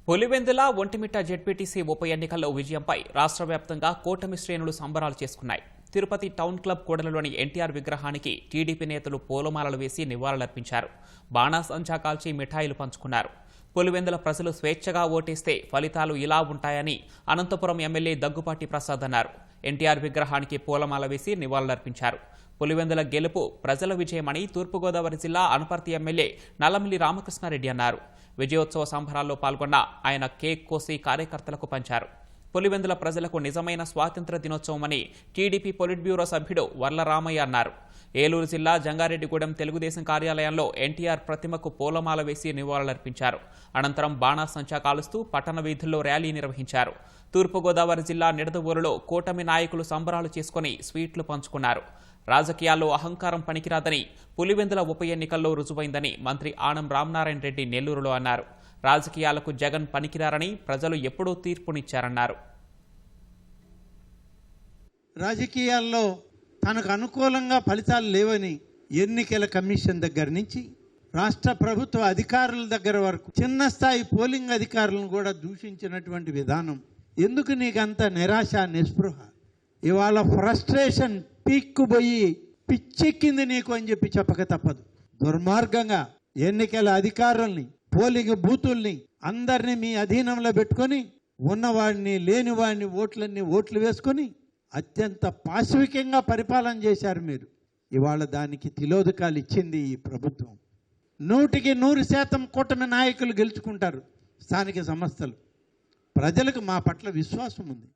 Pulivendula Vontimitta ZPTC ఉప ఎన్నికల్లో విజయంపై రాష్ట్ర వ్యాప్తంగా కూటమి శ్రేణులు సంబరాలు చేసుకున్నాయి. తిరుపతి టౌన్ క్లబ్ కూడలిలోని ఎన్టీఆర్ విగ్రహానికి టీడీపీ నేతలు పూలమాలలు వేసి నివాళులర్పించారు. బాణాసంచా కాల్చి మిఠాయిలు పంచుకున్నారు. పులివెందుల ప్రజలు స్వేచ్ఛగా ఓటేస్తే ఫలితాలు ఇలా ఉంటాయని అనంతపురం ఎమ్మెల్యే దగ్గుపాటి ప్రసాద్ అన్నారు. ఎన్టీఆర్ విగ్రహానికి పూలమాల వేసి నివాళులర్పించారు. పులివెందుల గెలుపు ప్రజల విజయమని తూర్పుగోదావరి జిల్లా అనపర్తి ఎమ్మెల్యే నల్లమిల్లి రామకృష్ణారెడ్డి అన్నారు. విజయోత్సవ సంబరాల్లో పాల్గొన్న ఆయన కేక్ కోసి కార్యకర్తలకు పంచారు. పులివెందుల ప్రజలకు నిజమైన స్వాతంత్ర దినోత్సవమని టీడీపీ పొలిట్ బ్యూరో సభ్యుడు వర్ల రామయ్య అన్నారు. ఏలూరు జిల్లా జంగారెడ్డిగూడెం తెలుగుదేశం కార్యాలయంలో ఎన్టీఆర్ ప్రతిమకు పూలమాల వేసి నివాళులర్పించారు. అనంతరం బాణాసంచా కాలుస్తూ పట్టణ వీధుల్లో ర్యాలీ నిర్వహించారు. తూర్పుగోదావరి జిల్లా నిడదవోలులో కూటమి నాయకులు సంబరాలు చేసుకుని స్వీట్లు పంచుకున్నారు. రాజకీయాల్లో అహంకారం పనికిరాదని పులివెందుల ఉప ఎన్నికల్లో రుజువైందని మంత్రి ఆనం రామనారాయణ రెడ్డి నెల్లూరులో అన్నారు. రాజకీయాలకు జగన్ పనికిరారని ప్రజలు ఎప్పుడూ తీర్పునిచ్చారన్నారు. రాజకీయాల్లో తనకు అనుకూలంగా ఫలితాలు లేవని ఎన్నికల కమిషన్ దగ్గర నుంచి రాష్ట్ర ప్రభుత్వ అధికారుల దగ్గర వరకు చిన్న స్థాయి పోలింగ్ అధికారులను కూడా దూషించినటువంటి విధానం ఎందుకు నీకంత నిరాశ నిస్పృహ? ఇవాళ ఫ్రస్ట్రేషన్ పీక్కుపోయి పిచ్చెక్కింది నీకు అని చెప్పి చెప్పక తప్పదు. దుర్మార్గంగా ఎన్నికల అధికారుల్ని పోలింగ్ బూతుల్ని అందరినీ మీ అధీనంలో పెట్టుకొని ఉన్నవాడిని లేనివాడిని ఓట్లు వేసుకొని అత్యంత పాశవికంగా పరిపాలన చేశారు మీరు. ఇవాళ దానికి తిలోదకాలు ఇచ్చింది ఈ ప్రభుత్వం. 100% కూటమి నాయకులు గెలుచుకుంటారు స్థానిక సంస్థలు. ప్రజలకు మా పట్ల విశ్వాసం ఉంది.